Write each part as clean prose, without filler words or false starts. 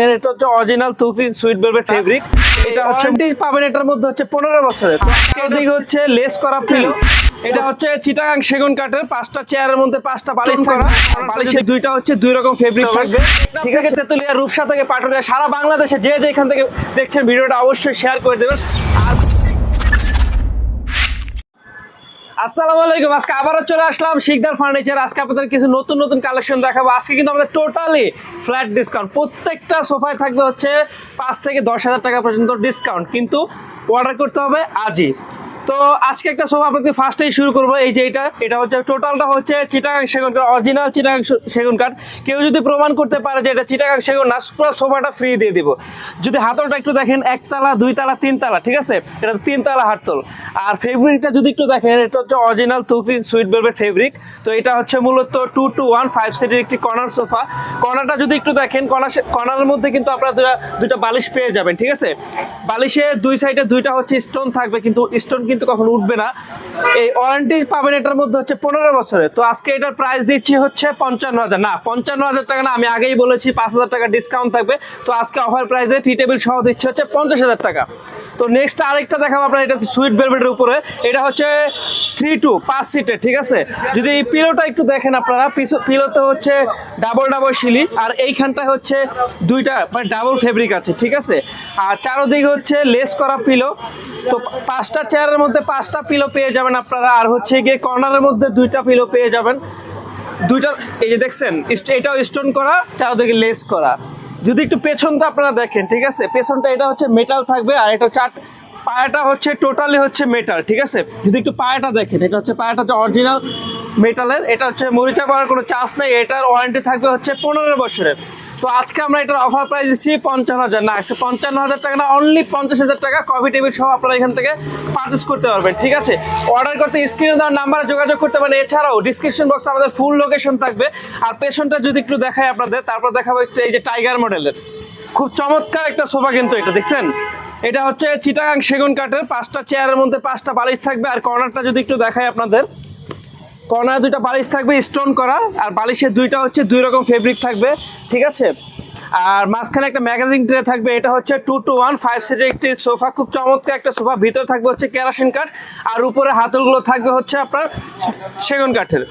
এটা হচ্ছে অরিজিনাল তুর্কি সুইট ভেলভেট ফেব্রিক। এটা ওয়ারেন্টি পাবেন এটার মধ্যে হচ্ছে 15 বছরের। এদিকে হচ্ছে লেস করা পিলো। এটা হচ্ছে চিটাগাং সেগুন কাঠের 5টা চেয়ারের মধ্যে 5টা বালিশ করা। বালিশের দুইটা হচ্ছে দুই রকম ফেব্রিক থাকবে। ঠিক আছে, তেতুলিয়া, রূপসা থেকে পাটুরিয়া, সারা বাংলাদেশে যে যেখান থেকে দেখছেন ভিডিওটা অবশ্যই শেয়ার করে দেবেন। আসসালামু আলাইকুম। আজকে আবারও চলে আসলাম শিকদার ফার্নিচার। আজকে আপনাদের কিছু নতুন নতুন কালেকশন দেখাবো। আজকে কিন্তু আমাদের টোটালি ফ্ল্যাট ডিসকাউন্ট। প্রত্যেকটা সোফায় থাকবে হচ্ছে 5 থেকে 10,000 টাকা পর্যন্ত ডিসকাউন্ট, কিন্তু অর্ডার করতে হবে আজই। তো আজকে একটা সোফা আপনাকে ফার্স্টেই শুরু করবো। এই যে এটা হচ্ছে টোটালটা হচ্ছে চিটাগাং সেগুন কাঠ, অরিজিনাল চিটাগাং সেগুন কাঠ। কেউ যদি প্রমাণ করতে পারে যে এটা চিটাগাং সেগুন না, পুরো সোফাটা ফ্রি দিয়ে দিব। যদি হাতলটা একটু দেখেন, 1 তালা 2 তালা 3 তালা, ঠিক আছে, এটা 3 তালা হাতল। আর ফেব্রিকটা যদি একটু দেখেন, এটা হচ্ছে অরিজিনাল তুর্কি সুইট ভেলভেট ফেব্রিক। তো এটা হচ্ছে মূলত 2-to-1 5 সিটের একটি কর্নার সোফা। কর্নারটা যদি একটু দেখেন, কর্নারের মধ্যে কিন্তু আপনারা দুটা বালিশ পেয়ে যাবেন। ঠিক আছে, বালিশের দুই সাইডে দুইটা হচ্ছে স্টোন থাকবে, কিন্তু স্টোন কিন্তু কখনো উঠবে না। এই ওয়ারেন্টি পাবেন এটার মধ্যে হচ্ছে 15 বছরের। তো আজকে এটার প্রাইস দিচ্ছি হচ্ছে 55,000 না, 55,000 টাকা না, আমি আগেই বলেছি 5,000 টাকা ডিসকাউন্ট থাকবে। তো আজকে অফার প্রাইসে টি টেবিল সহ দিচ্ছে হচ্ছে 50,000 টাকা। তো নেক্সট আরেকটা দেখাবো আপনার, এটা সুইট ভেলভেটের উপরে। এটা হচ্ছে 3-2 5 সিটের। ঠিক আছে, যদি এই পিলোটা একটু দেখেন আপনারা, পিলোতে হচ্ছে ডাবল শিলি, আর এইখানটায় হচ্ছে দুইটা মানে ডাবল ফেব্রিক আছে। ঠিক আছে, আর চারোদিকে হচ্ছে লেস করা পিলো। তো 5টা চেয়ারের মধ্যে 5টা পিলো পেয়ে যাবেন আপনারা। আর হচ্ছে গিয়ে কর্নারের মধ্যে 2টা পিলো পেয়ে যাবেন। দুইটা এই যে দেখছেন, এটাও স্টোন করা, চারোদিকে লেস করা। যদি একটু পেছনটা আপনারা দেখেন, ঠিক আছে, পেছনটা এটা হচ্ছে মেটাল থাকবে, আর এটা পায়াটা হচ্ছে টোটালি হচ্ছে মেটাল। ঠিক আছে, যদি একটু পায়াটা দেখেন, এটা হচ্ছে পায়াটা হচ্ছে অরিজিনাল মেটালের। এটা হচ্ছে মরিচা করার কোনো চান্স নেই। এটার ওয়ারেন্টি থাকবে হচ্ছে 15 বছরের। তো আজকে আমরা এটার অফার প্রাইস দিচ্ছি 55,000 না, 55,000 টাকা না, অনলি 50,000 টাকা। কফি টেবিল সহ আপনারা এখান থেকে পারচেস করতে পারবেন। ঠিক আছে, অর্ডার করতে স্ক্রিনে দেওয়ার নাম্বারে যোগাযোগ করতে পারেন। এছাড়াও ডিসক্রিপশন বক্সে আমাদের ফুল লোকেশন থাকবে। আর পেছনটা যদি একটু দেখাই আপনাদের, তারপর দেখাবো একটু এই যে টাইগার মডেলের খুব চমৎকার একটা সোফা। কিন্তু এটা দেখছেন, এটা হচ্ছে চিটাগাং সেগুন কাঠের 5টা চেয়ারের মধ্যে 5টা বালিশ থাকবে। আর কর্নারটা যদি একটু দেখাই আপনাদের, কর্নারে 2টা বালিশ থাকবে স্টোন করা, আর বালিশের দুইটা হচ্ছে 2 রকম ফেব্রিক থাকবে। ঠিক আছে, আর মাঝখানে একটা ম্যাগাজিন ট্রে থাকবে। এটা হচ্ছে 2-to-1 5 সিটের একটি সোফা, খুব চমৎকার একটা সোফা। ভিতরে থাকবে হচ্ছে কেরাসিন কাঠ, আর উপরে হাতলগুলো থাকবে হচ্ছে আপনার সেগুন কাঠের।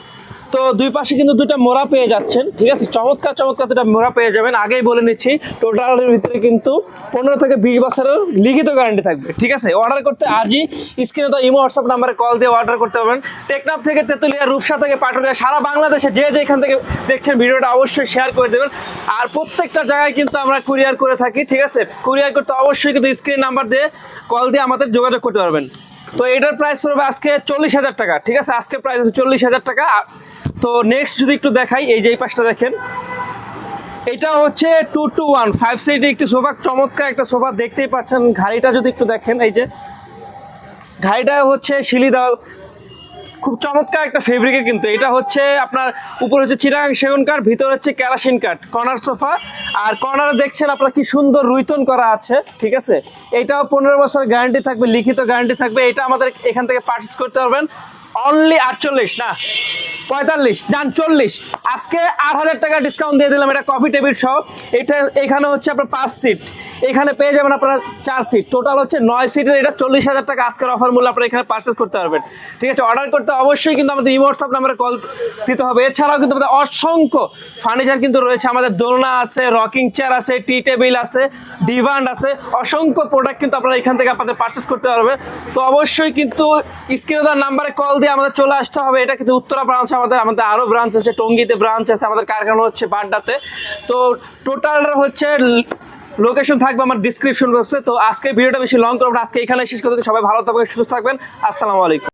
তো দুই পাশে কিন্তু 2টা মোড়া পেয়ে যাচ্ছেন। ঠিক আছে, চমৎকার 2টা মোড়া পেয়ে যাবেন। আগেই বলে নিচ্ছি, টোটালের ভিতরে কিন্তু 15 থেকে 20 বছরের লিখিত গ্যারান্টি থাকবে। ঠিক আছে, অর্ডার করতে আজই স্ক্রিনে তো ইমো হোয়াটসঅ্যাপ নাম্বারে কল দিয়ে অর্ডার করতে পারবেন। টেকনাফ থেকে তেতুলিয়া, রূপসা থেকে পাটুরিয়া, সারা বাংলাদেশে যে যেখান থেকে দেখছেন ভিডিওটা অবশ্যই শেয়ার করে দেবেন। আর প্রত্যেকটা জায়গায় কিন্তু আমরা কুরিয়ার করে থাকি। ঠিক আছে, কুরিয়ার করতে অবশ্যই কিন্তু স্ক্রিন নাম্বার দিয়ে কল দিয়ে আমাদের যোগাযোগ করতে পারবেন। তো এটার প্রাইস পড়বে আজকে 40,000 টাকা। ঠিক আছে, আজকে প্রাইস হচ্ছে 40,000 টাকা। তো নেক্সট যদি একটু দেখাই, এই যে এই পাশটা দেখেন, এটা হচ্ছে 2-to-1 5 সিটের একটি সোফা, চমৎকার একটা সোফা। দেখতেই পাচ্ছেন ঘাড়িটা যদি একটু দেখেন, এই যে ঘাড়িটা হচ্ছে শিলি দেওয়া, খুব চমৎকার একটা ফেব্রিকে। কিন্তু এটা হচ্ছে আপনার উপরে হচ্ছে চিটাগাং সেগুন কাঠ, ভিতরে হচ্ছে কেরাসিন কাঠ, কর্নার সোফা। আর কর্নারে দেখছেন আপনার কি সুন্দর রুইতন করা আছে। ঠিক আছে, এটাও 15 বছর গ্যারান্টি থাকবে, লিখিত গ্যারান্টি থাকবে। এটা আমাদের এখান থেকে পারচেস করতে পারবেন অনলি 48 না 45 যান 40। আজকে 8,000 টাকা ডিসকাউন্ট দিয়ে দিলাম। এটা কফি টেবিল সহ। এটা এখানে হচ্ছে আপনার 5 সিট, এখানে পেয়ে যাবেন আপনারা 4 সিট, টোটাল হচ্ছে 9 সিটের। এটা 40,000 টাকা আজকের অফার মূল্য আপনারা এখানে পারচেস করতে পারবেন। ঠিক আছে, অর্ডার করতে অবশ্যই কিন্তু আমাদের ইমো হোয়াটসঅ্যাপ নাম্বারে কল দিতে হবে। এছাড়াও কিন্তু আমাদের অসংখ্য ফার্নিচার কিন্তু রয়েছে। আমাদের দোলনা আছে, রকিং চেয়ার আছে, টি টেবিল আছে, ডিভান আছে, অসংখ্য প্রোডাক্ট কিন্তু আপনারা এখান থেকে আপনাদের পারচেস করতে পারবেন। তো অবশ্যই কিন্তু স্ক্রিনে দেওয়ার নাম্বারে কল দিয়ে আমাদের চলে আসতে হবে। এটা কিন্তু উত্তরা ব্রাঞ্চ, আমাদের আরও ব্রাঞ্চ আছে, টঙ্গীতে ব্রাঞ্চ আছে, আমাদের কারখানা হচ্ছে বাড্ডাতে। তো টোটালটা হচ্ছে লোকেশন থাকবে আমার ডিসক্রিপশন বক্সে। তো আজকে ভিডিওটা বেশি লং করবো না, আজকে এখানে শেষ করতে। সবাই ভালো থাকবেন, সুস্থ থাকবেন। আসসালামু আলাইকুম।